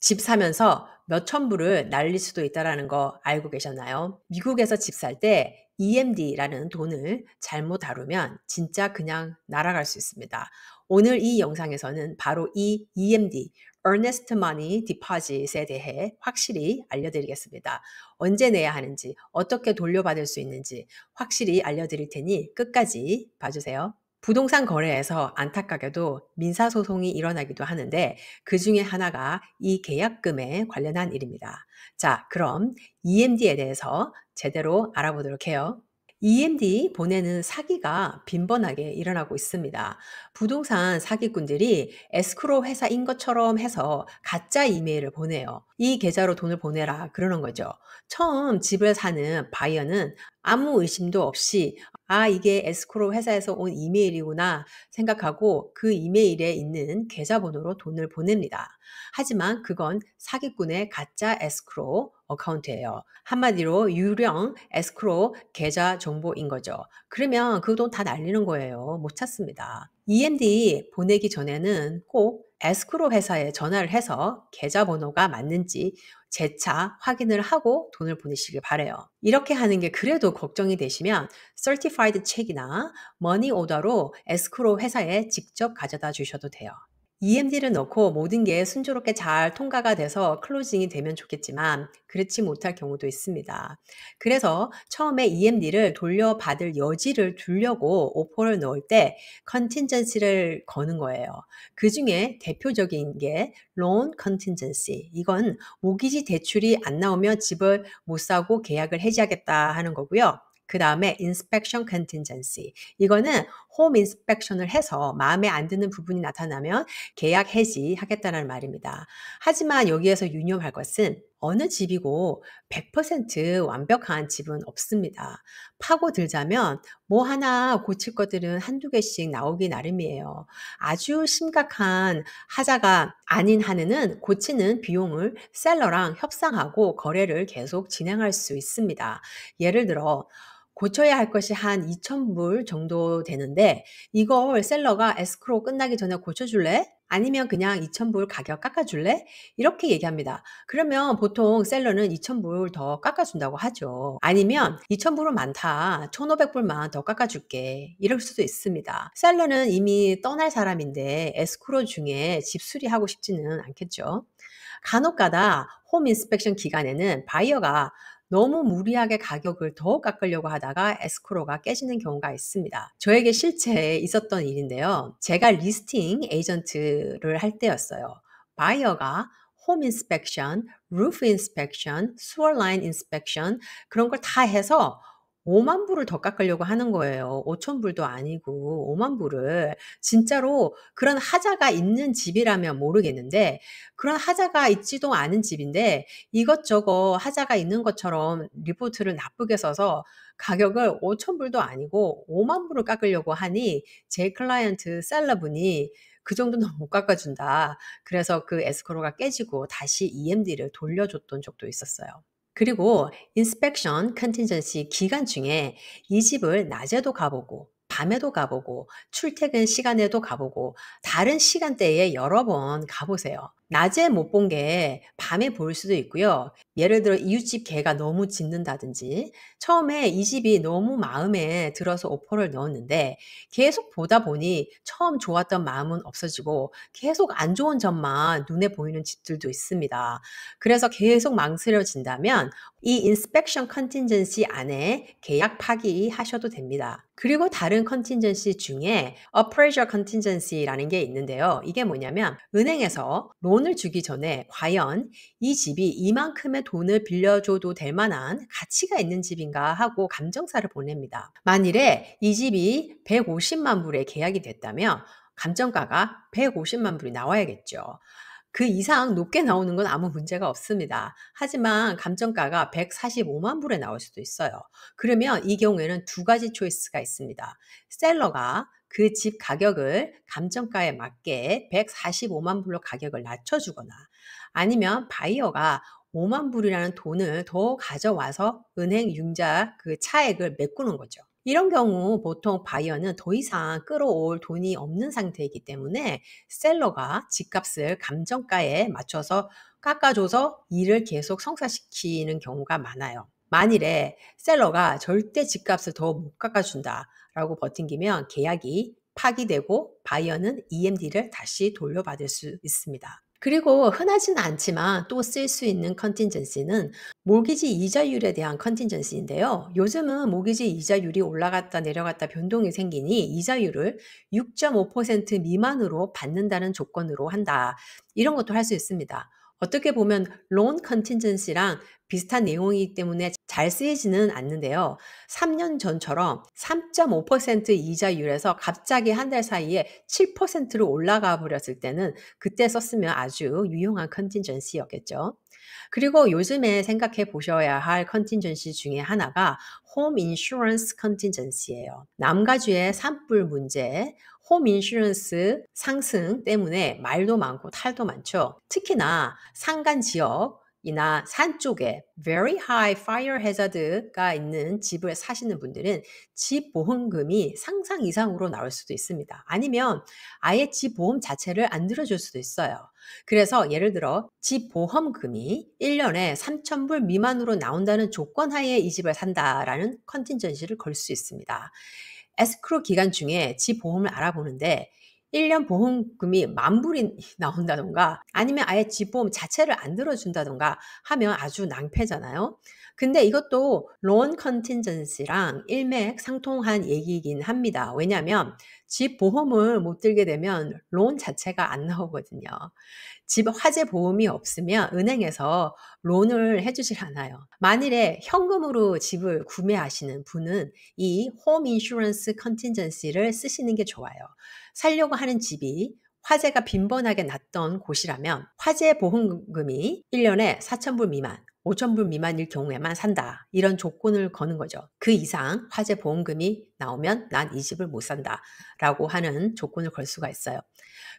집 사면서 몇천 불을 날릴 수도 있다라는 거 알고 계셨나요? 미국에서 집 살 때 EMD라는 돈을 잘못 다루면 진짜 그냥 날아갈 수 있습니다. 오늘 이 영상에서는 바로 이 EMD, Earnest Money Deposit에 대해 확실히 알려드리겠습니다. 언제 내야 하는지, 어떻게 돌려받을 수 있는지 확실히 알려드릴 테니 끝까지 봐주세요. 부동산 거래에서 안타깝게도 민사소송이 일어나기도 하는데 그 중에 하나가 이 계약금에 관련한 일입니다. 자, 그럼 EMD에 대해서 제대로 알아보도록 해요. EMD 보내는 사기가 빈번하게 일어나고 있습니다. 부동산 사기꾼들이 에스크로 회사인 것처럼 해서 가짜 이메일을 보내요. 이 계좌로 돈을 보내라 그러는 거죠. 처음 집을 사는 바이어는 아무 의심도 없이 이게 에스크로 회사에서 온 이메일이구나 생각하고 그 이메일에 있는 계좌번호로 돈을 보냅니다. 하지만 그건 사기꾼의 가짜 에스크로 어카운트예요. 한마디로 유령 에스크로 계좌 정보인 거죠. 그러면 그 돈 다 날리는 거예요. 못 찾습니다. EMD 보내기 전에는 꼭 에스크로 회사에 전화를 해서 계좌번호가 맞는지 재차 확인을 하고 돈을 보내시길 바래요. 이렇게 하는 게 그래도 걱정이 되시면 Certified 책이나 머니 오더로 에스크로 회사에 직접 가져다 주셔도 돼요. EMD를 넣고 모든 게 순조롭게 잘 통과가 돼서 클로징이 되면 좋겠지만 그렇지 못할 경우도 있습니다. 그래서 처음에 EMD를 돌려받을 여지를 두려고 오퍼를 넣을 때 컨틴전시를 거는 거예요. 그 중에 대표적인 게 loan contingency. 이건 모기지 대출이 안 나오면 집을 못 사고 계약을 해지하겠다 하는 거고요. 그 다음에 inspection contingency. 이거는 홈 인스펙션을 해서 마음에 안 드는 부분이 나타나면 계약 해지하겠다는 말입니다. 하지만 여기에서 유념할 것은 어느 집이고 100% 완벽한 집은 없습니다. 파고들자면 뭐 하나 고칠 것들은 한두 개씩 나오기 나름이에요. 아주 심각한 하자가 아닌 한에는 고치는 비용을 셀러랑 협상하고 거래를 계속 진행할 수 있습니다. 예를 들어 고쳐야 할 것이 한 2,000불 정도 되는데 이걸 셀러가 에스크로 끝나기 전에 고쳐줄래? 아니면 그냥 2,000불 가격 깎아줄래? 이렇게 얘기합니다. 그러면 보통 셀러는 2,000불 더 깎아준다고 하죠. 아니면 2,000불은 많다. 1,500불만 더 깎아줄게. 이럴 수도 있습니다. 셀러는 이미 떠날 사람인데 에스크로 중에 집 수리하고 싶지는 않겠죠. 간혹가다 홈 인스펙션 기간에는 바이어가 너무 무리하게 가격을 더 깎으려고 하다가 에스크로가 깨지는 경우가 있습니다. 저에게 실제 있었던 일인데요. 제가 리스팅 에이전트를 할 때였어요. 바이어가 홈 인스펙션, 루프 인스펙션, 수어 라인 인스펙션 그런 걸 다 해서 5만 불을 더 깎으려고 하는 거예요. 5천 불도 아니고 5만 불을. 진짜로 그런 하자가 있는 집이라면 모르겠는데 그런 하자가 있지도 않은 집인데 이것저것 하자가 있는 것처럼 리포트를 나쁘게 써서 가격을 5천 불도 아니고 5만 불을 깎으려고 하니 제 클라이언트 셀러분이 그 정도는 못 깎아준다. 그래서 그 에스크로가 깨지고 다시 EMD를 돌려줬던 적도 있었어요. 그리고 인스펙션 컨틴전시 기간 중에 이 집을 낮에도 가보고 밤에도 가보고 출퇴근 시간에도 가보고 다른 시간대에 여러 번 가보세요. 낮에 못 본 게 밤에 보일 수도 있고요. 예를 들어 이웃집 개가 너무 짖는다든지 처음에 이 집이 너무 마음에 들어서 오퍼를 넣었는데 계속 보다 보니 처음 좋았던 마음은 없어지고 계속 안 좋은 점만 눈에 보이는 집들도 있습니다. 그래서 계속 망설여진다면 이 inspection contingency 안에 계약 파기하셔도 됩니다. 그리고 다른 contingency 중에 appraisal contingency라는 게 있는데요. 이게 뭐냐면 은행에서 론을 주기 전에 과연 이 집이 이만큼의 돈을 빌려줘도 될 만한 가치가 있는 집인가 하고 감정사를 보냅니다. 만일에 이 집이 150만 불에 계약이 됐다면 감정가가 150만 불이 나와야겠죠. 그 이상 높게 나오는 건 아무 문제가 없습니다. 하지만 감정가가 145만 불에 나올 수도 있어요. 그러면 이 경우에는 두 가지 초이스가 있습니다. 셀러가 그 집 가격을 감정가에 맞게 145만 불로 가격을 낮춰주거나 아니면 바이어가 5만 불이라는 돈을 더 가져와서 은행 융자 그 차액을 메꾸는 거죠. 이런 경우 보통 바이어는 더 이상 끌어올 돈이 없는 상태이기 때문에 셀러가 집값을 감정가에 맞춰서 깎아줘서 일을 계속 성사시키는 경우가 많아요. 만일에 셀러가 절대 집값을 더 못 깎아준다라고 버팅기면 계약이 파기되고 바이어는 EMD를 다시 돌려받을 수 있습니다. 그리고 흔하지는 않지만 또 쓸 수 있는 컨틴전시는 모기지 이자율에 대한 컨틴전시인데요. 요즘은 모기지 이자율이 올라갔다 내려갔다 변동이 생기니 이자율을 6.5% 미만으로 받는다는 조건으로 한다. 이런 것도 할 수 있습니다. 어떻게 보면 론 컨틴전시랑 비슷한 내용이기 때문에 잘 쓰이지는 않는데요. 3년 전처럼 3.5% 이자율에서 갑자기 한 달 사이에 7%로 올라가 버렸을 때는 그때 썼으면 아주 유용한 컨틴전시였겠죠. 그리고 요즘에 생각해 보셔야 할 컨틴전시 중에 하나가 홈 인슈런스 컨틴전시예요. 남가주의 산불 문제, 홈 인슈런스 상승 때문에 말도 많고 탈도 많죠. 특히나 산간 지역 이나 산 쪽에 very high fire hazard가 있는 집을 사시는 분들은 집 보험금이 상상 이상으로 나올 수도 있습니다. 아니면 아예 집 보험 자체를 안 들어줄 수도 있어요. 그래서 예를 들어 집 보험금이 1년에 3,000불 미만으로 나온다는 조건 하에 이 집을 산다라는 컨틴전시를 걸 수 있습니다. 에스크로 기간 중에 집 보험을 알아보는데 1년 보험금이 10,000불이 나온다든가 아니면 아예 집 보험 자체를 안 들어준다든가 하면 아주 낭패잖아요. 근데 이것도 론 컨틴전시랑 일맥상통한 얘기이긴 합니다. 왜냐하면 집 보험을 못 들게 되면 론 자체가 안 나오거든요. 집 화재 보험이 없으면 은행에서 론을 해주질 않아요. 만일에 현금으로 집을 구매하시는 분은 이 홈 인슈런스 컨틴전시를 쓰시는 게 좋아요. 살려고 하는 집이 화재가 빈번하게 났던 곳이라면 화재 보험금이 1년에 4,000불 미만, 5,000불 미만일 경우에만 산다. 이런 조건을 거는 거죠. 그 이상 화재 보험금이 나오면 난 이 집을 못 산다. 라고 하는 조건을 걸 수가 있어요.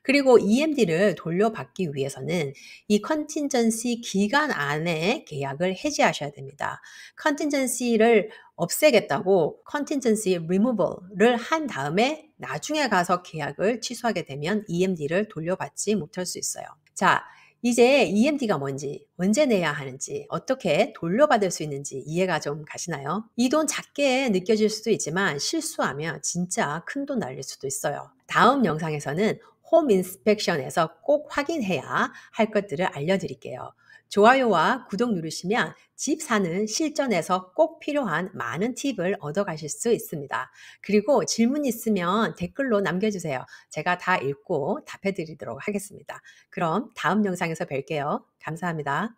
그리고 EMD를 돌려받기 위해서는 이 컨틴전시 기간 안에 계약을 해지하셔야 됩니다. 컨틴전시를 없애겠다고 컨틴전시 리무벌을 한 다음에 나중에 가서 계약을 취소하게 되면 EMD를 돌려받지 못할 수 있어요. 자, 이제 EMD가 뭔지, 언제 내야 하는지, 어떻게 돌려받을 수 있는지 이해가 좀 가시나요? 이 돈 작게 느껴질 수도 있지만 실수하면 진짜 큰 돈 날릴 수도 있어요. 다음 영상에서는 홈 인스펙션에서 꼭 확인해야 할 것들을 알려드릴게요. 좋아요와 구독 누르시면 집 사는 실전에서 꼭 필요한 많은 팁을 얻어가실 수 있습니다. 그리고 질문 있으면 댓글로 남겨주세요. 제가 다 읽고 답해드리도록 하겠습니다. 그럼 다음 영상에서 뵐게요. 감사합니다.